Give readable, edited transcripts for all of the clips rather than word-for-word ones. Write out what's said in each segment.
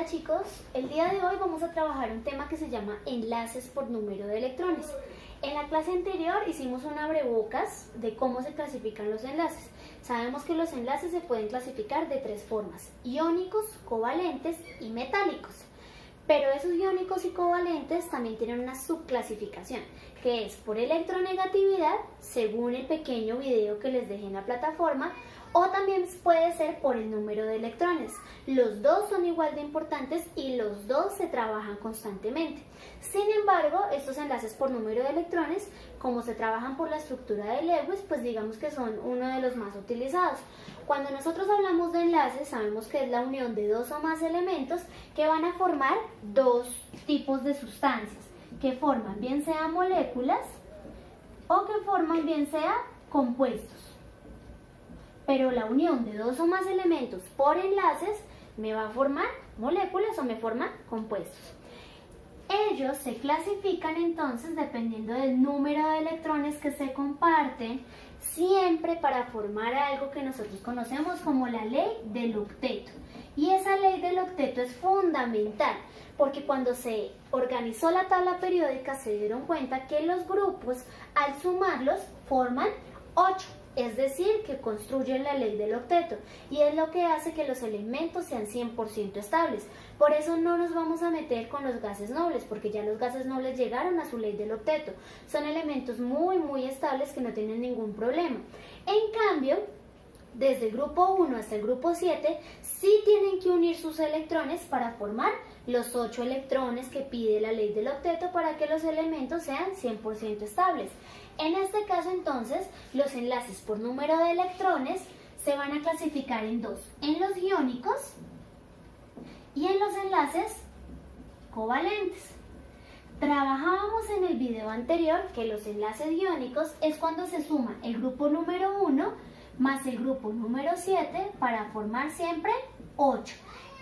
Hola chicos, el día de hoy vamos a trabajar un tema que se llama enlaces por número de electrones. En la clase anterior hicimos un abrebocas de cómo se clasifican los enlaces. Sabemos que los enlaces se pueden clasificar de tres formas: iónicos, covalentes y metálicos. Pero esos iónicos y covalentes también tienen una subclasificación, que es por electronegatividad, según el pequeño video que les dejé en la plataforma, o también puede ser por el número de electrones. Los dos son igual de importantes y los dos se trabajan constantemente. Sin embargo, estos enlaces por número de electrones, como se trabajan por la estructura de Lewis, pues digamos que son uno de los más utilizados. Cuando nosotros hablamos de enlaces, sabemos que es la unión de dos o más elementos que van a formar dos tipos de sustancias, que forman bien sea moléculas o que forman bien sea compuestos. Pero la unión de dos o más elementos por enlaces me va a formar moléculas o me forma compuestos. Ellos se clasifican entonces dependiendo del número de electrones que se comparten, siempre para formar algo que nosotros conocemos como la ley del octeto. Y esa ley del octeto es fundamental, porque cuando se organizó la tabla periódica se dieron cuenta que los grupos, al sumarlos, forman 8. Es decir, que construyen la ley del octeto, y es lo que hace que los elementos sean 100% estables. Por eso no nos vamos a meter con los gases nobles, porque ya los gases nobles llegaron a su ley del octeto. Son elementos muy estables que no tienen ningún problema. En cambio, desde el grupo 1 hasta el grupo 7, sí tienen que unir sus electrones para formar los 8 electrones que pide la ley del octeto para que los elementos sean 100% estables. En este caso, entonces, los enlaces por número de electrones se van a clasificar en dos: en los iónicos y en los enlaces covalentes. Trabajábamos en el video anterior que los enlaces iónicos es cuando se suma el grupo número 1 más el grupo número 7 para formar siempre 8.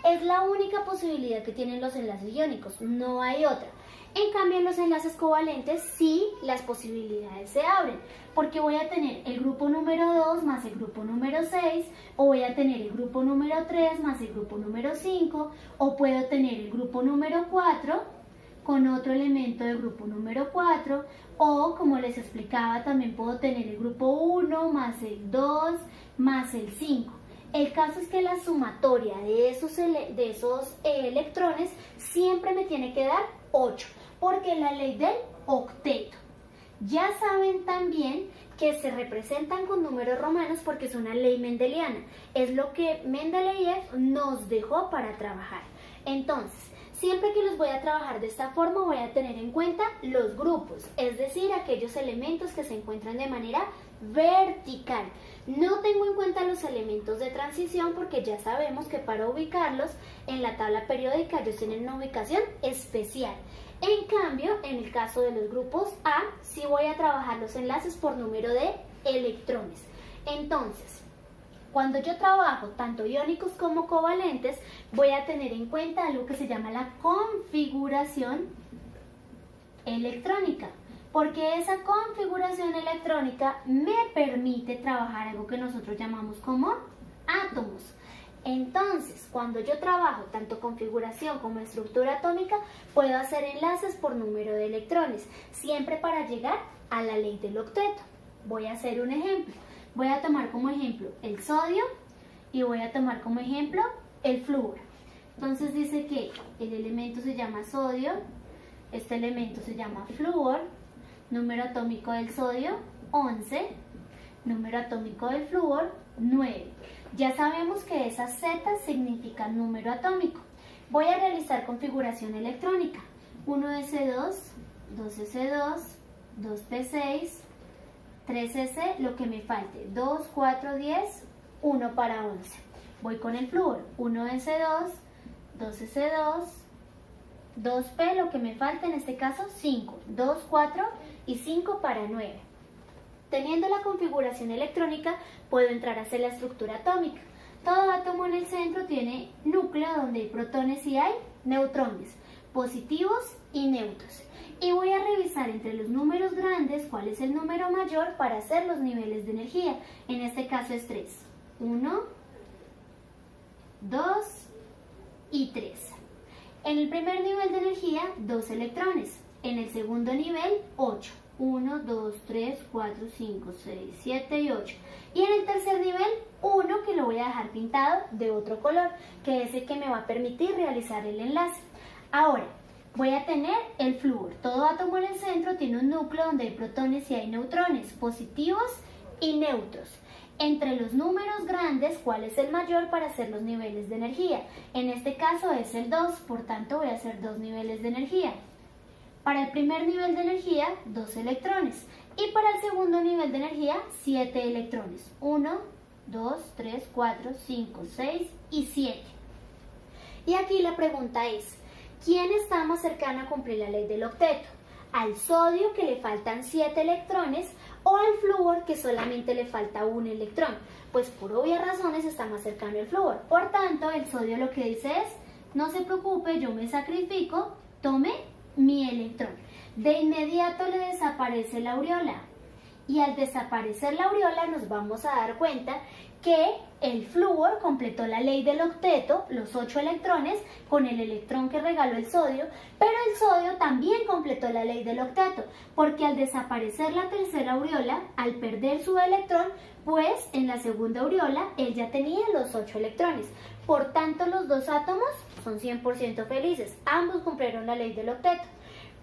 Es la única posibilidad que tienen los enlaces iónicos, no hay otra. En cambio, en los enlaces covalentes sí las posibilidades se abren, porque voy a tener el grupo número 2 más el grupo número 6, o voy a tener el grupo número 3 más el grupo número 5, o puedo tener el grupo número 4 con otro elemento del grupo número 4, o como les explicaba, también puedo tener el grupo 1 más el 2 más el 5. El caso es que la sumatoria de esos electrones siempre me tiene que dar 8, porque es la ley del octeto. Ya saben también que se representan con números romanos porque es una ley mendeliana. Es lo que Mendeleev nos dejó para trabajar. Entonces, siempre que los voy a trabajar de esta forma, voy a tener en cuenta los grupos, es decir, aquellos elementos que se encuentran de manera vertical. No tengo en cuenta los elementos de transición porque ya sabemos que para ubicarlos en la tabla periódica ellos tienen una ubicación especial. En cambio, en el caso de los grupos A, sí voy a trabajar los enlaces por número de electrones. Entonces, cuando yo trabajo tanto iónicos como covalentes, voy a tener en cuenta algo que se llama la configuración electrónica, porque esa configuración electrónica me permite trabajar algo que nosotros llamamos como átomos. Entonces, cuando yo trabajo tanto configuración como estructura atómica, puedo hacer enlaces por número de electrones, siempre para llegar a la ley del octeto. Voy a hacer un ejemplo. Voy a tomar como ejemplo el sodio y voy a tomar como ejemplo el flúor. Entonces dice que el elemento se llama sodio, este elemento se llama flúor, número atómico del sodio 11, número atómico del flúor 9. Ya sabemos que esas Z significan número atómico. Voy a realizar configuración electrónica: 1s2, 2s2, 2p6, 3s, lo que me falte, 2, 4, 10, 1 para 11. Voy con el flúor: 1s2, 2s2, 2p, lo que me falta en este caso 5, 2, 4 y 5 para 9. Teniendo la configuración electrónica, puedo entrar a hacer la estructura atómica. Todo átomo en el centro tiene núcleo donde hay protones y hay neutrones, positivos y neutros. Y voy a revisar entre los números grandes cuál es el número mayor para hacer los niveles de energía. En este caso es 3. 1, 2 y 3. En el primer nivel de energía, 2 electrones. En el segundo nivel, 8. 1, 2, 3, 4, 5, 6, 7 y 8. Y en el tercer nivel, 1 que lo voy a dejar pintado de otro color, que es el que me va a permitir realizar el enlace. Ahora, voy a tener el flúor. Todo átomo en el centro tiene un núcleo donde hay protones y hay neutrones, positivos y neutros. Entre los números grandes, ¿cuál es el mayor para hacer los niveles de energía? En este caso es el 2, por tanto voy a hacer 2 niveles de energía. Para el primer nivel de energía, 2 electrones. Y para el segundo nivel de energía, 7 electrones. 1, 2, 3, 4, 5, 6 y 7. Y aquí la pregunta es, ¿quién está más cercano a cumplir la ley del octeto? ¿Al sodio, que le faltan 7 electrones, o al flúor, que solamente le falta 1 electrón? Pues por obvias razones está más cercano el flúor. Por tanto, el sodio lo que dice es, no se preocupe, yo me sacrifico, tome mi electrón. De inmediato le desaparece la aureola. Y al desaparecer la aureola nos vamos a dar cuenta que el flúor completó la ley del octeto, los 8 electrones, con el electrón que regaló el sodio, pero el sodio también completó la ley del octeto, porque al desaparecer la tercera aureola, al perder su electrón, pues en la segunda aureola él ya tenía los 8 electrones. Por tanto, los dos átomos son 100% felices, ambos cumplieron la ley del octeto.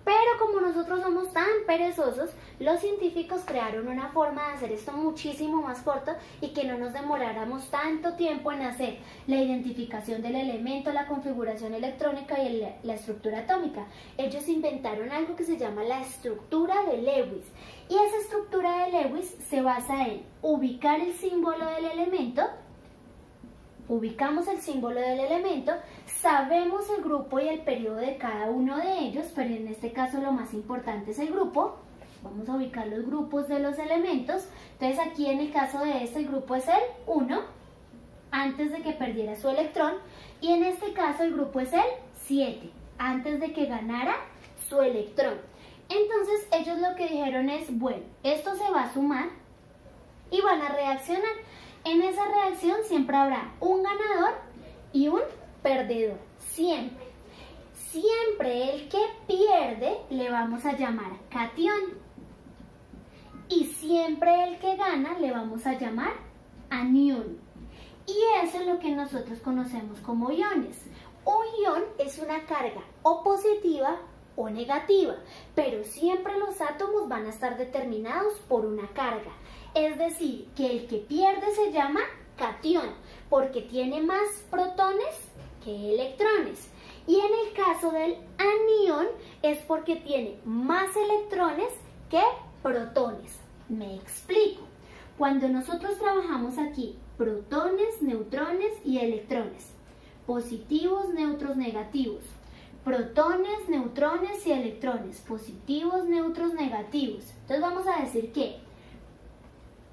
Pero como nosotros somos tan perezosos, los científicos crearon una forma de hacer esto muchísimo más corto y que no nos demoráramos tanto tiempo en hacer la identificación del elemento, la configuración electrónica y la estructura atómica. Ellos inventaron algo que se llama la estructura de Lewis. Y esa estructura de Lewis se basa en ubicar el símbolo del elemento. Ubicamos el símbolo del elemento, sabemos el grupo y el periodo de cada uno de ellos, pero en este caso lo más importante es el grupo. Vamos a ubicar los grupos de los elementos. Entonces aquí en el caso de este, el grupo es el 1, antes de que perdiera su electrón. Y en este caso el grupo es el 7, antes de que ganara su electrón. Entonces ellos lo que dijeron es, bueno, esto se va a sumar y van a reaccionar. En esa reacción siempre habrá un ganador y un perdedor, siempre. Siempre el que pierde le vamos a llamar catión y siempre el que gana le vamos a llamar anión. Y eso es lo que nosotros conocemos como iones. Un ion es una carga o positiva o negativa, pero siempre los átomos van a estar determinados por una carga. Es decir, que el que pierde se llama catión, porque tiene más protones que electrones. Y en el caso del anión es porque tiene más electrones que protones. Me explico. Cuando nosotros trabajamos aquí protones, neutrones y electrones, positivos, neutros, negativos, protones, neutrones y electrones, positivos, neutros, negativos. Entonces vamos a decir que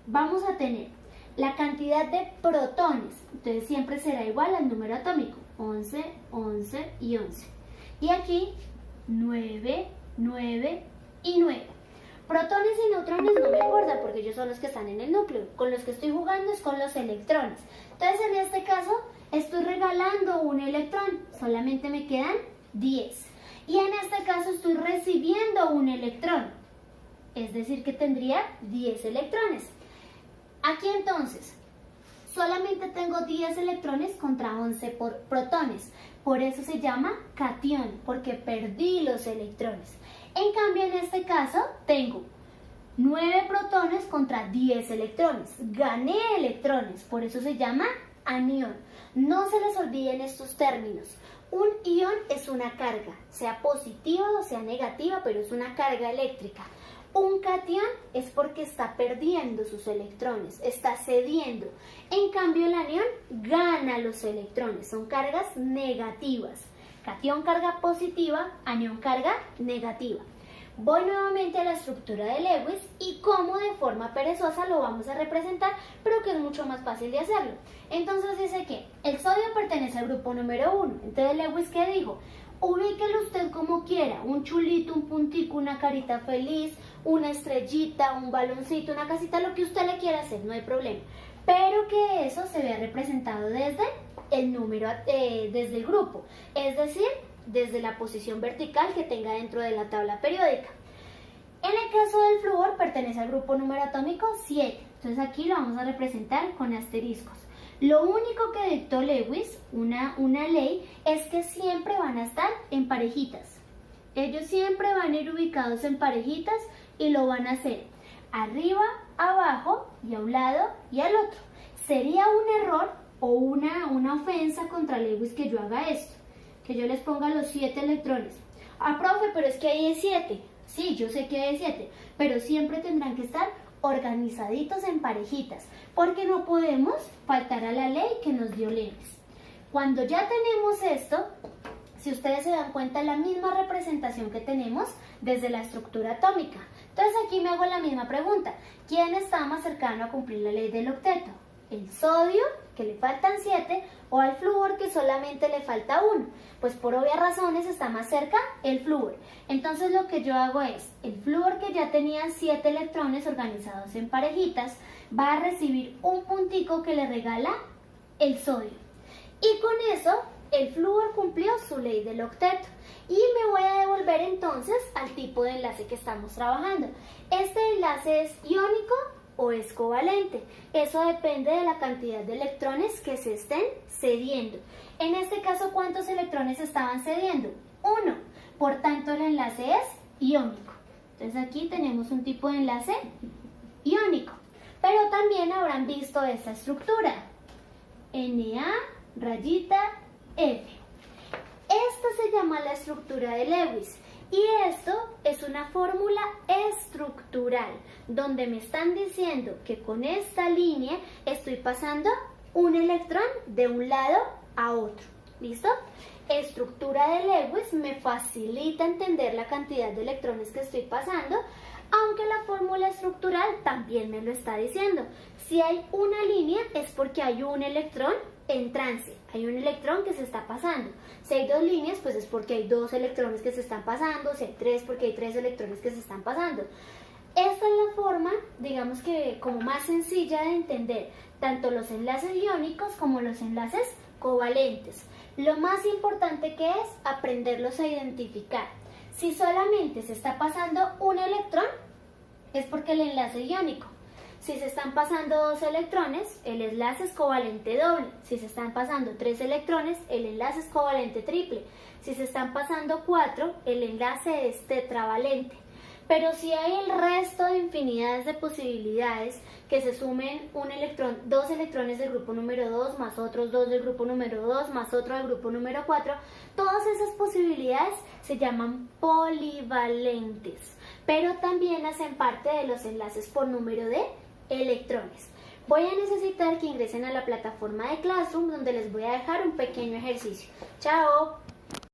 vamos a tener la cantidad de protones, entonces siempre será igual al número atómico, 11, 11 y 11. Y aquí 9, 9 y 9. Protones y neutrones no me importa porque ellos son los que están en el núcleo. Con los que estoy jugando es con los electrones. Entonces en este caso estoy regalando un electrón, solamente me quedan 10. Y en este caso estoy recibiendo un electrón, es decir que tendría 10 electrones. Aquí entonces, solamente tengo 10 electrones contra 11 protones. Por eso se llama catión, porque perdí los electrones. En cambio, en este caso, tengo 9 protones contra 10 electrones. Gané electrones, por eso se llama anión. No se les olviden estos términos. Un ion es una carga, sea positiva o sea negativa, pero es una carga eléctrica. Un catión es porque está perdiendo sus electrones, está cediendo. En cambio, el anión gana los electrones, son cargas negativas. Catión carga positiva, anión carga negativa. Voy nuevamente a la estructura de Lewis y cómo de forma perezosa lo vamos a representar, pero que es mucho más fácil de hacerlo. Entonces dice que el sodio pertenece al grupo número 1. Entonces Lewis, ¿qué dijo? Ubíquelo usted como quiera, un chulito, un puntico, una carita feliz, una estrellita, un baloncito, una casita, lo que usted le quiera hacer, no hay problema. Pero que eso se vea representado desde el número, desde el grupo. Es decir, desde la posición vertical que tenga dentro de la tabla periódica. En el caso del flúor pertenece al grupo número atómico 7, entonces aquí lo vamos a representar con asteriscos. Lo único que dictó Lewis, una ley, es que siempre van a estar en parejitas. Ellos siempre van a ir ubicados en parejitas y lo van a hacer arriba, abajo y a un lado y al otro. Sería un error o una ofensa contra Lewis que yo haga esto, que yo les ponga los 7 electrones. Ah, profe, pero es que ahí hay 7. Sí, yo sé que hay 7, pero siempre tendrán que estar organizaditos en parejitas, porque no podemos faltar a la ley que nos dio Lewis. Cuando ya tenemos esto, si ustedes se dan cuenta, es la misma representación que tenemos desde la estructura atómica. Entonces aquí me hago la misma pregunta. ¿Quién está más cercano a cumplir la ley del octeto? ¿El sodio, que le faltan 7, o al flúor, que solamente le falta 1? Pues por obvias razones está más cerca el flúor. Entonces lo que yo hago es, el flúor, que ya tenía 7 electrones organizados en parejitas, va a recibir un puntico que le regala el sodio. Y con eso, el flúor cumplió su ley del octeto. Y me voy a devolver entonces al tipo de enlace que estamos trabajando. ¿Este enlace es iónico o es covalente? Eso depende de la cantidad de electrones que se estén cediendo. En este caso, ¿cuántos electrones estaban cediendo? 1. Por tanto, el enlace es iónico. Entonces aquí tenemos un tipo de enlace iónico. Pero también habrán visto esta estructura. Na, rayita, F. Esta se llama la estructura de Lewis. Y esto es una fórmula estructural, donde me están diciendo que con esta línea estoy pasando un electrón de un lado a otro. ¿Listo? Estructura de Lewis me facilita entender la cantidad de electrones que estoy pasando, aunque la fórmula estructural también me lo está diciendo. Si hay una línea es porque hay un electrón en trance, hay un electrón que se está pasando. Si hay 2 líneas, pues es porque hay 2 electrones que se están pasando. Si hay 3, porque hay 3 electrones que se están pasando. Esta es la forma, digamos que como más sencilla de entender tanto los enlaces iónicos como los enlaces covalentes. Lo más importante que es aprenderlos a identificar. Si solamente se está pasando un electrón, es porque el enlace es iónico. Si se están pasando 2 electrones, el enlace es covalente doble. Si se están pasando 3 electrones, el enlace es covalente triple. Si se están pasando 4, el enlace es tetravalente. Pero si hay el resto de infinidades de posibilidades, que se sumen 2 electrones del grupo número 2, más otros 2 del grupo número 2, más otro del grupo número 4, todas esas posibilidades se llaman polivalentes, pero también hacen parte de los enlaces por número de electrones. Voy a necesitar que ingresen a la plataforma de Classroom, donde les voy a dejar un pequeño ejercicio. ¡Chao!